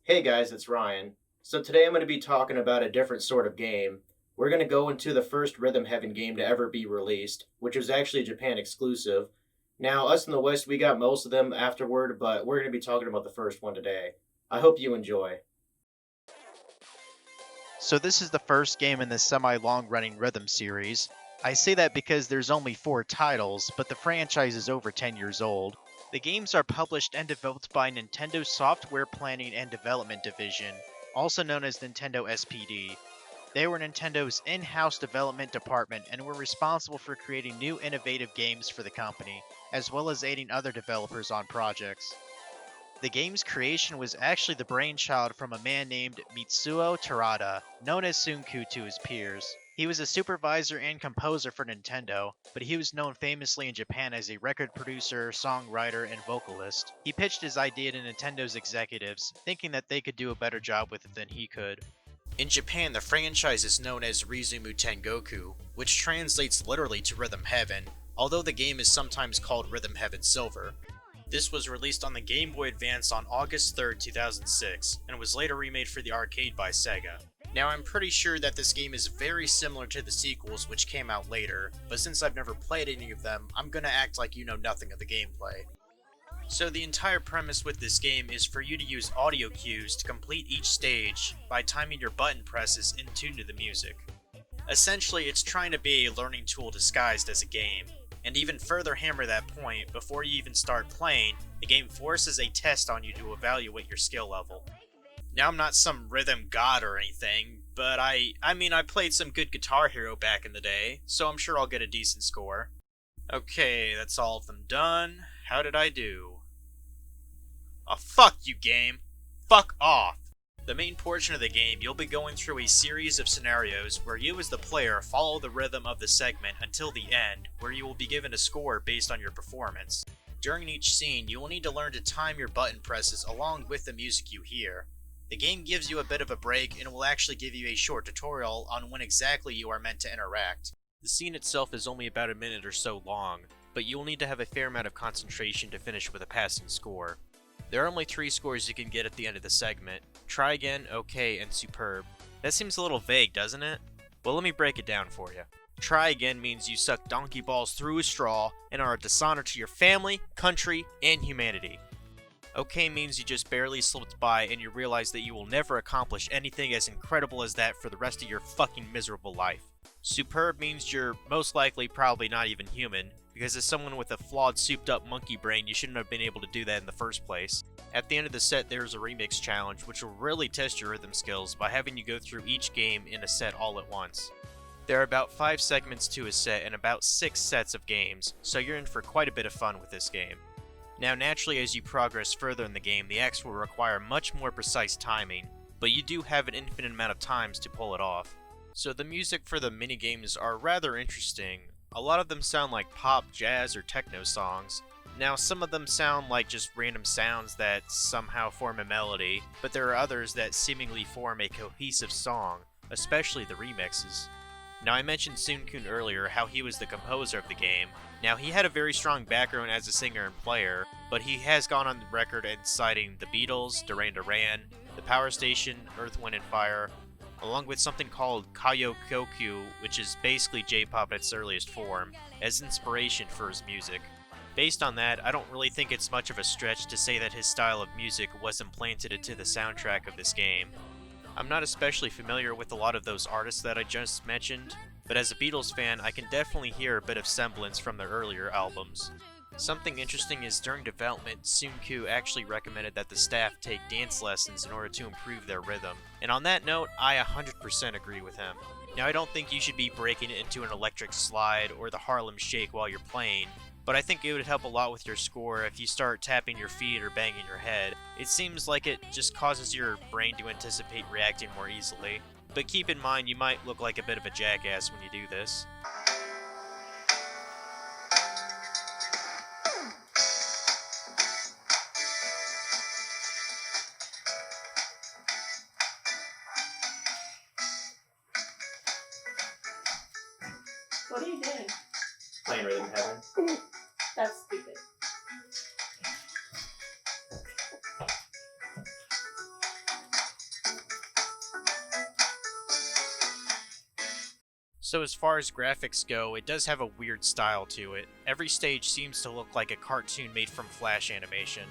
Hey guys, it's Ryan. So today I'm going to be talking about a different sort of game. We're going to go into the first Rhythm Heaven game to ever be released, which was actually Japan exclusive. Now, us in the West, we got most of them afterward, but we're going to be talking about the first one today. I hope you enjoy. So this is the first game in the semi-long running Rhythm series. I say that because there's only 4 titles, but the franchise is over 10 years old. The games are published and developed by Nintendo's Software Planning and Development Division, also known as Nintendo SPD. They were Nintendo's in-house development department and were responsible for creating new innovative games for the company, as well as aiding other developers on projects. The game's creation was actually the brainchild from a man named Mitsuo Terada, known as Tsunku to his peers. He was a supervisor and composer for Nintendo, but he was known famously in Japan as a record producer, songwriter, and vocalist. He pitched his idea to Nintendo's executives, thinking that they could do a better job with it than he could. In Japan, the franchise is known as Rizumu Tengoku, which translates literally to Rhythm Heaven, although the game is sometimes called Rhythm Heaven Silver. This was released on the Game Boy Advance on August 3rd, 2006, and was later remade for the arcade by Sega. Now, I'm pretty sure that this game is very similar to the sequels which came out later, but since I've never played any of them, I'm gonna act like you know nothing of the gameplay. So the entire premise with this game is for you to use audio cues to complete each stage by timing your button presses in tune to the music. Essentially, it's trying to be a learning tool disguised as a game. And even further hammer that point, before you even start playing, the game forces a test on you to evaluate your skill level. Now, I'm not some rhythm god or anything, but I played some good Guitar Hero back in the day, so I'm sure I'll get a decent score. Okay, that's all of them done. How did I do? Oh, fuck you, game. Fuck off. The main portion of the game, you'll be going through a series of scenarios where you as the player follow the rhythm of the segment until the end, where you will be given a score based on your performance. During each scene, you will need to learn to time your button presses along with the music you hear. The game gives you a bit of a break and will actually give you a short tutorial on when exactly you are meant to interact. The scene itself is only about a minute or so long, but you will need to have a fair amount of concentration to finish with a passing score. There are only 3 scores you can get at the end of the segment: try again, okay, and superb. That seems a little vague, doesn't it? Well, let me break it down for you. Try again means you suck donkey balls through a straw and are a dishonor to your family, country, and humanity. Okay means you just barely slipped by and you realize that you will never accomplish anything as incredible as that for the rest of your fucking miserable life. Superb means you're most likely probably not even human, because as someone with a flawed souped up monkey brain, you shouldn't have been able to do that in the first place. At the end of the set, there is a remix challenge, which will really test your rhythm skills by having you go through each game in a set all at once. There are about 5 segments to a set and about 6 sets of games, so you're in for quite a bit of fun with this game. Now, naturally, as you progress further in the game, the acts will require much more precise timing, but you do have an infinite amount of times to pull it off. So the music for the minigames are rather interesting. A lot of them sound like pop, jazz, or techno songs. Now, some of them sound like just random sounds that somehow form a melody, but there are others that seemingly form a cohesive song, especially the remixes. Now, I mentioned Tsunku earlier, how he was the composer of the game. Now, he had a very strong background as a singer and player, but he has gone on the record and citing the Beatles, Duran Duran, the Power Station, Earth, Wind & Fire, along with something called Kayokokyu, which is basically J-pop at its earliest form, as inspiration for his music. Based on that, I don't really think it's much of a stretch to say that his style of music was implanted into the soundtrack of this game. I'm not especially familiar with a lot of those artists that I just mentioned, but as a Beatles fan, I can definitely hear a bit of semblance from their earlier albums. Something interesting is during development, Tsunku actually recommended that the staff take dance lessons in order to improve their rhythm, and on that note, I 100% agree with him. Now, I don't think you should be breaking it into an electric slide or the Harlem Shake while you're playing, but I think it would help a lot with your score if you start tapping your feet or banging your head. It seems like it just causes your brain to anticipate reacting more easily, but keep in mind you might look like a bit of a jackass when you do this. What are you doing? Playing Rhythm Heaven. That's stupid. So as far as graphics go, it does have a weird style to it. Every stage seems to look like a cartoon made from Flash animation.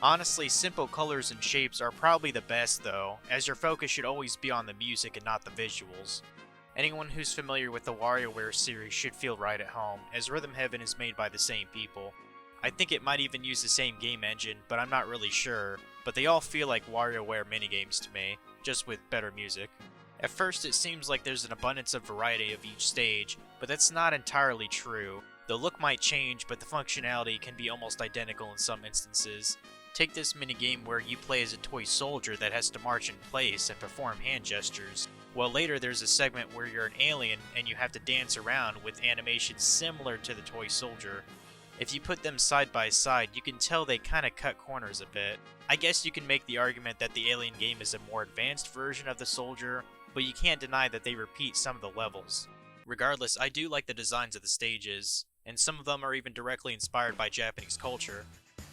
Honestly, simple colors and shapes are probably the best though, as your focus should always be on the music and not the visuals. Anyone who's familiar with the WarioWare series should feel right at home, as Rhythm Heaven is made by the same people. I think it might even use the same game engine, but I'm not really sure, but they all feel like WarioWare minigames to me, just with better music. At first it seems like there's an abundance of variety of each stage, but that's not entirely true. The look might change, but the functionality can be almost identical in some instances. Take this minigame where you play as a toy soldier that has to march in place and perform hand gestures. While later there's a segment where you're an alien and you have to dance around with animations similar to the toy soldier. If you put them side by side, you can tell they kinda cut corners a bit. I guess you can make the argument that the alien game is a more advanced version of the soldier, but you can't deny that they repeat some of the levels. Regardless, I do like the designs of the stages, and some of them are even directly inspired by Japanese culture.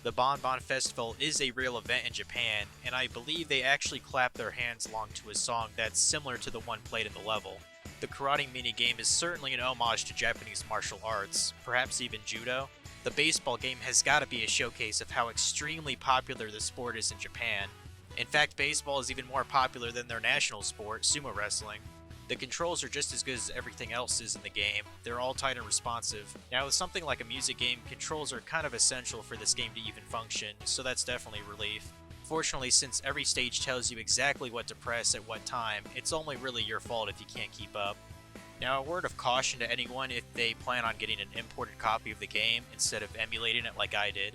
The Bon Bon Festival is a real event in Japan, and I believe they actually clap their hands along to a song that's similar to the one played in the level. The karate minigame is certainly an homage to Japanese martial arts, perhaps even judo. The baseball game has got to be a showcase of how extremely popular the sport is in Japan. In fact, baseball is even more popular than their national sport, sumo wrestling. The controls are just as good as everything else is in the game. They're all tight and responsive. Now with something like a music game, controls are kind of essential for this game to even function, so that's definitely a relief. Fortunately, since every stage tells you exactly what to press at what time, it's only really your fault if you can't keep up. Now a word of caution to anyone if they plan on getting an imported copy of the game instead of emulating it like I did.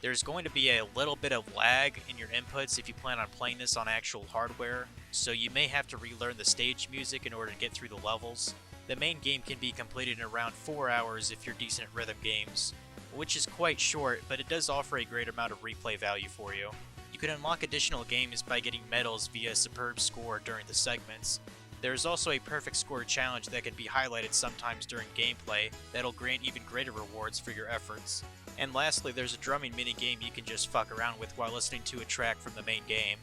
There's going to be a little bit of lag in your inputs if you plan on playing this on actual hardware, so you may have to relearn the stage music in order to get through the levels. The main game can be completed in around 4 hours if you're decent at rhythm games, which is quite short, but it does offer a great amount of replay value for you. You can unlock additional games by getting medals via superb score during the segments. There is also a perfect score challenge that can be highlighted sometimes during gameplay that'll grant even greater rewards for your efforts. And lastly, there's a drumming minigame you can just fuck around with while listening to a track from the main game.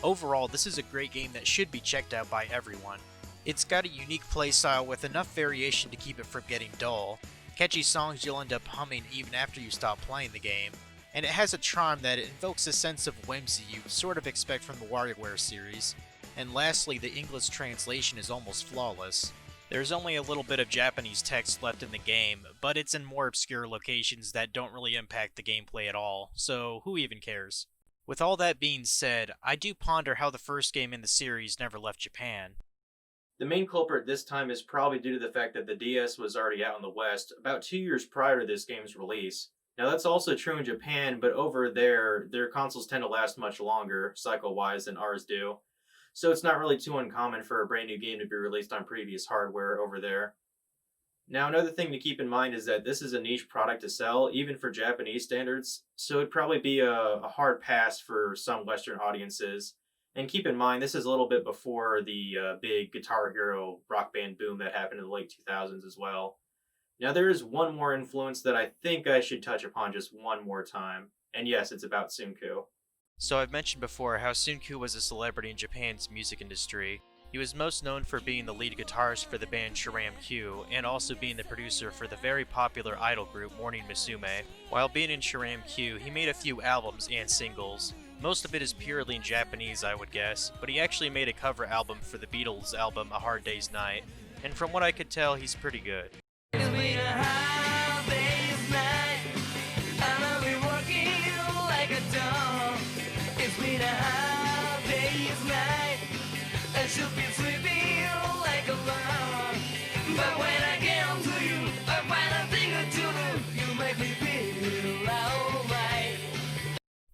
Overall, this is a great game that should be checked out by everyone. It's got a unique playstyle with enough variation to keep it from getting dull, catchy songs you'll end up humming even after you stop playing the game, and it has a charm that invokes a sense of whimsy you'd sort of expect from the WarioWare series. And lastly, the English translation is almost flawless. There's only a little bit of Japanese text left in the game, but it's in more obscure locations that don't really impact the gameplay at all, so who even cares? With all that being said, I do ponder how the first game in the series never left Japan. The main culprit this time is probably due to the fact that the DS was already out in the West about 2 years prior to this game's release. Now that's also true in Japan, but over there, their consoles tend to last much longer, cycle-wise, than ours do. So it's not really too uncommon for a brand new game to be released on previous hardware over there. Now, another thing to keep in mind is that this is a niche product to sell, even for Japanese standards, so it'd probably be a hard pass for some Western audiences. And keep in mind, this is a little bit before the big Guitar Hero rock band boom that happened in the late 2000s as well. Now, there is one more influence that I think I should touch upon just one more time, and yes, it's about Tsunku. So I've mentioned before how Tsunku was a celebrity in Japan's music industry. He was most known for being the lead guitarist for the band Sharam Q, and also being the producer for the very popular idol group Morning Musume. While being in Sharam Q, he made a few albums and singles. Most of it is purely in Japanese, I would guess, but he actually made a cover album for the Beatles' album A Hard Day's Night, and from what I could tell, he's pretty good.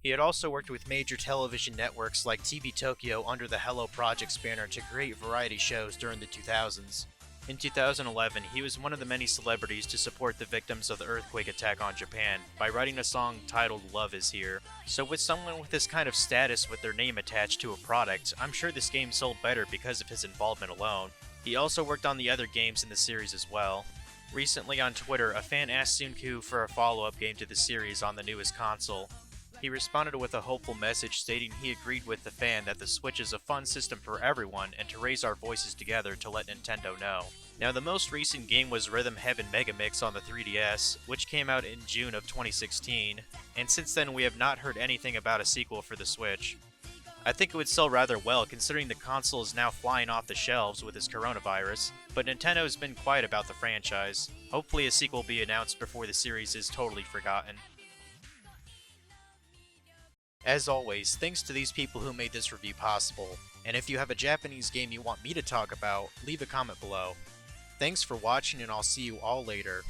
He had also worked with major television networks like TV Tokyo under the Hello Project's banner to create variety shows during the 2000s. In 2011, he was one of the many celebrities to support the victims of the earthquake attack on Japan by writing a song titled Love Is Here. So with someone with this kind of status with their name attached to a product, I'm sure this game sold better because of his involvement alone. He also worked on the other games in the series as well. Recently on Twitter, a fan asked Tsunku for a follow-up game to the series on the newest console. He responded with a hopeful message stating he agreed with the fan that the Switch is a fun system for everyone and to raise our voices together to let Nintendo know. Now, the most recent game was Rhythm Heaven Mega Mix on the 3DS, which came out in June of 2016, and since then we have not heard anything about a sequel for the Switch. I think it would sell rather well considering the console is now flying off the shelves with its coronavirus, but Nintendo has been quiet about the franchise. Hopefully a sequel will be announced before the series is totally forgotten. As always, thanks to these people who made this review possible, and if you have a Japanese game you want me to talk about, leave a comment below. Thanks for watching and I'll see you all later.